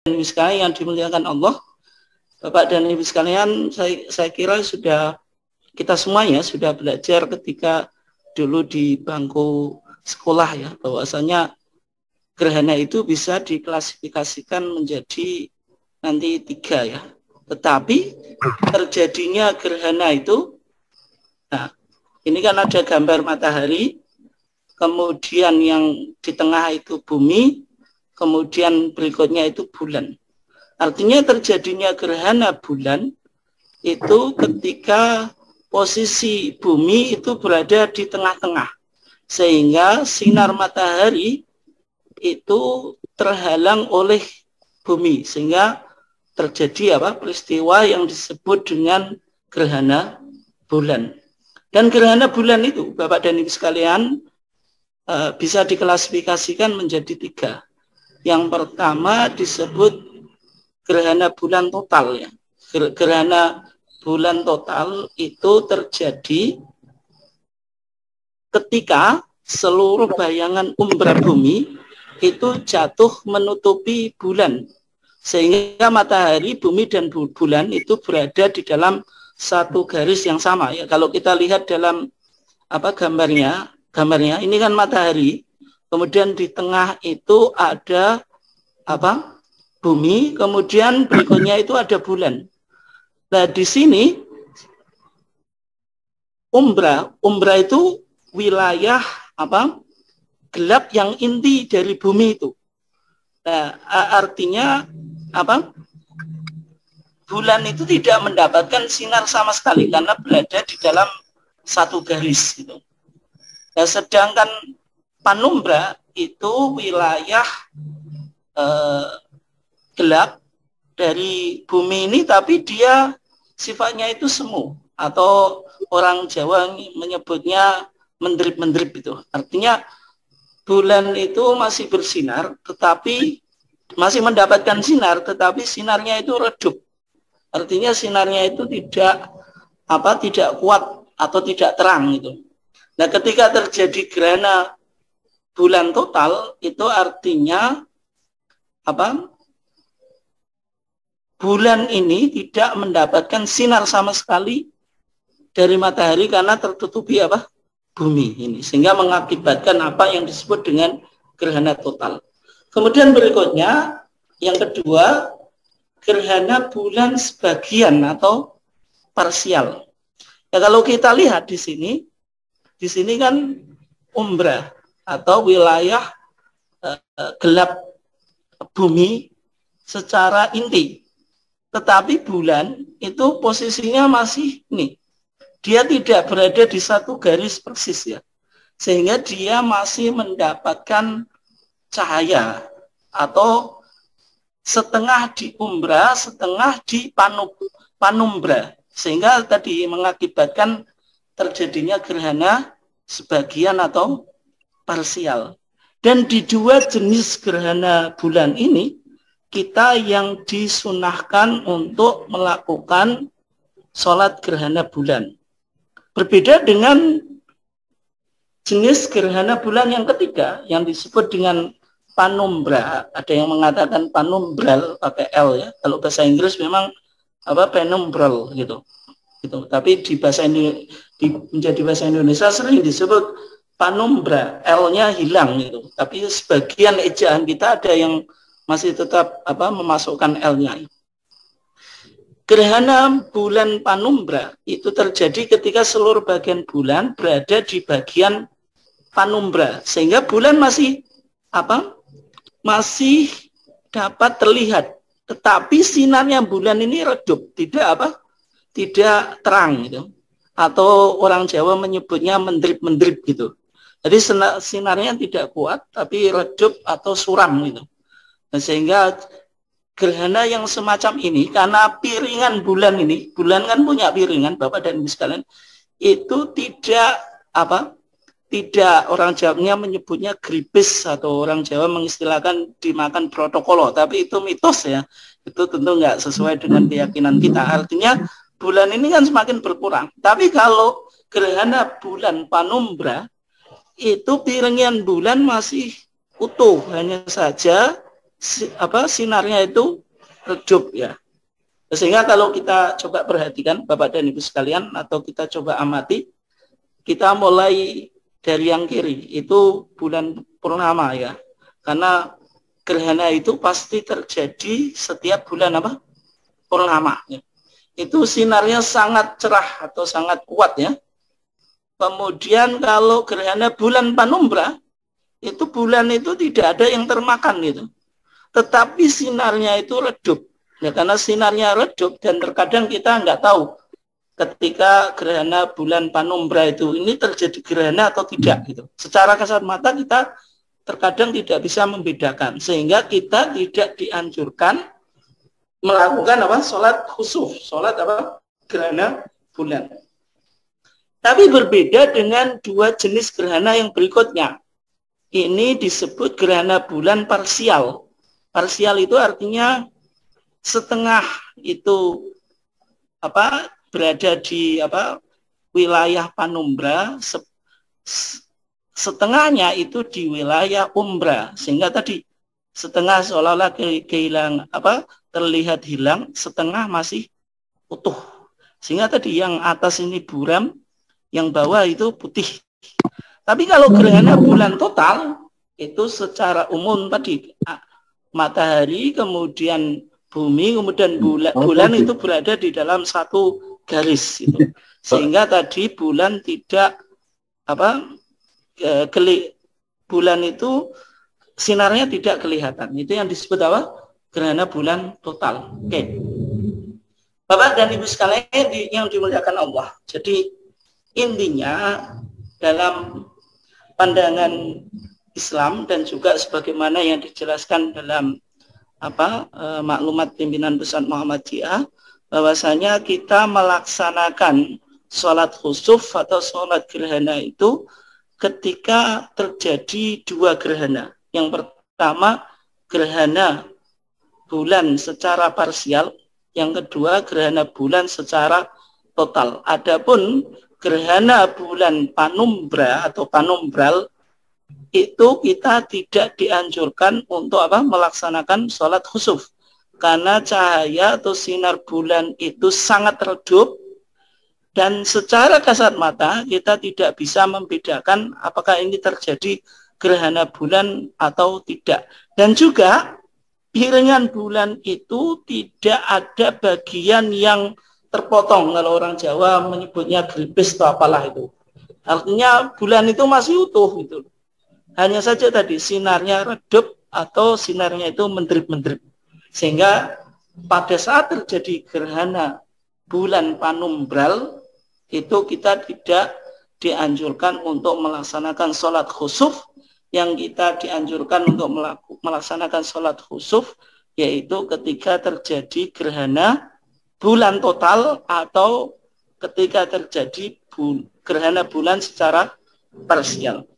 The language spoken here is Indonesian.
Ibu sekalian yang dimuliakan Allah, Bapak dan Ibu sekalian, saya kira sudah kita semuanya sudah belajar ketika dulu di bangku sekolah ya, bahwasanya gerhana itu bisa diklasifikasikan menjadi nanti 3 ya. Tetapi terjadinya gerhana itu, nah ini kan ada gambar matahari, kemudian yang di tengah itu bumi, kemudian berikutnya itu bulan. Artinya terjadinya gerhana bulan itu ketika posisi bumi itu berada di tengah-tengah, sehingga sinar matahari itu terhalang oleh bumi, sehingga terjadi peristiwa yang disebut dengan gerhana bulan. Dan gerhana bulan itu, Bapak dan Ibu sekalian, bisa diklasifikasikan menjadi 3. Yang pertama disebut gerhana bulan total ya. Gerhana bulan total itu terjadi ketika seluruh bayangan umbra bumi itu jatuh menutupi bulan, sehingga matahari, bumi dan bulan itu berada di dalam satu garis yang sama ya. Kalau kita lihat dalam gambarnya ini kan matahari, kemudian di tengah itu ada bumi, kemudian berikutnya itu ada bulan. Nah, di sini umbra itu wilayah gelap yang inti dari bumi itu. Nah, artinya bulan itu tidak mendapatkan sinar sama sekali karena berada di dalam satu garis gitu. Nah, sedangkan panumbra itu wilayah gelap dari bumi ini, tapi dia sifatnya itu semu, atau orang Jawa menyebutnya mendrip-mendrip itu. Artinya bulan itu masih bersinar, tetapi masih mendapatkan sinar, tetapi sinarnya itu redup. Artinya sinarnya itu tidak kuat atau tidak terang itu. Nah, ketika terjadi gerhana bulan total itu artinya bulan ini tidak mendapatkan sinar sama sekali dari matahari karena tertutupi bumi ini, sehingga mengakibatkan apa yang disebut dengan gerhana total. Kemudian berikutnya yang kedua, gerhana bulan sebagian atau parsial. Ya, kalau kita lihat di sini kan umbra atau wilayah gelap bumi secara inti. Tetapi bulan itu posisinya masih dia tidak berada di satu garis persis ya. Sehingga dia masih mendapatkan cahaya atau setengah di umbra, setengah di panumbra. Sehingga tadi mengakibatkan terjadinya gerhana sebagian atau parsial. Dan di 2 jenis gerhana bulan ini, kita yang disunahkan untuk melakukan sholat gerhana bulan. Berbeda dengan jenis gerhana bulan yang ketiga, yang disebut dengan panumbra. Ada yang mengatakan panumbral pakai L ya. Kalau bahasa Inggris memang penumbral gitu. Tapi di menjadi bahasa Indonesia sering disebut panumbra, L-nya hilang gitu. Tapi sebagian ejaan kita ada yang masih tetap memasukkan L-nya. Gerhana bulan panumbra itu terjadi ketika seluruh bagian bulan berada di bagian panumbra, sehingga bulan masih masih dapat terlihat, tetapi sinarnya bulan ini redup, tidak terang gitu. Atau orang Jawa menyebutnya mendrip-mendrip gitu. Jadi sinarnya tidak kuat, tapi redup atau suram gitu. Nah, sehingga gerhana yang semacam ini, karena piringan bulan ini, bulan kan punya piringan, Bapak dan Ibu sekalian, itu tidak orang Jawanya menyebutnya gripis, atau orang Jawa mengistilahkan dimakan protokolo, tapi itu mitos ya. Itu tentu nggak sesuai dengan keyakinan kita. Artinya bulan ini kan semakin berkurang. Tapi kalau gerhana bulan panumbra, itu piringan bulan masih utuh, hanya saja sinarnya itu redup ya. Sehingga kalau kita coba perhatikan Bapak dan Ibu sekalian, atau kita coba amati, kita mulai dari yang kiri, itu bulan purnama ya. Karena gerhana itu pasti terjadi setiap bulan purnama ya. Itu sinarnya sangat cerah atau sangat kuat ya. Kemudian kalau gerhana bulan panumbra, itu bulan itu tidak ada yang termakan gitu. Tetapi sinarnya itu redup. Ya, karena sinarnya redup dan terkadang kita nggak tahu ketika gerhana bulan panumbra itu ini terjadi gerhana atau tidak gitu. Secara kasat mata kita terkadang tidak bisa membedakan, sehingga kita tidak dianjurkan melakukan sholat khusuf, sholat gerhana bulan. Tapi berbeda dengan dua jenis gerhana yang berikutnya. Ini disebut gerhana bulan parsial. Parsial itu artinya setengah itu berada di wilayah panumbra, setengahnya itu di wilayah umbra, sehingga tadi setengah seolah-olah kehilang terlihat hilang, setengah masih utuh, sehingga tadi yang atas ini buram, yang bawah itu putih. Tapi kalau gerhana bulan total itu secara umum tadi matahari, kemudian bumi, kemudian bulan itu berada di dalam satu garis itu. Sehingga tadi bulan tidak bulan itu sinarnya tidak kelihatan. Itu yang disebut gerhana bulan total. Oke. Bapak dan Ibu sekalian yang dimuliakan Allah. Jadi intinya dalam pandangan Islam dan juga sebagaimana yang dijelaskan dalam maklumat pimpinan pusat Muhammadiyah, bahwasanya kita melaksanakan sholat khusuf atau sholat gerhana itu ketika terjadi dua gerhana. Yang pertama gerhana bulan secara parsial, yang kedua gerhana bulan secara total. Adapun gerhana bulan panumbra atau panumbral itu kita tidak dianjurkan untuk melaksanakan sholat khusuf, karena cahaya atau sinar bulan itu sangat redup dan secara kasat mata kita tidak bisa membedakan apakah ini terjadi gerhana bulan atau tidak. Dan juga piringan bulan itu tidak ada bagian yang terpotong, kalau orang Jawa menyebutnya gripis atau apalah itu. Artinya bulan itu masih utuh gitu. Hanya saja tadi sinarnya redup atau sinarnya itu mendrip-mendrip. Sehingga pada saat terjadi gerhana bulan panumbral itu kita tidak dianjurkan untuk melaksanakan sholat khusuf. Yang kita dianjurkan untuk melaksanakan sholat khusuf yaitu ketika terjadi gerhana bulan total atau ketika terjadi gerhana bulan secara parsial.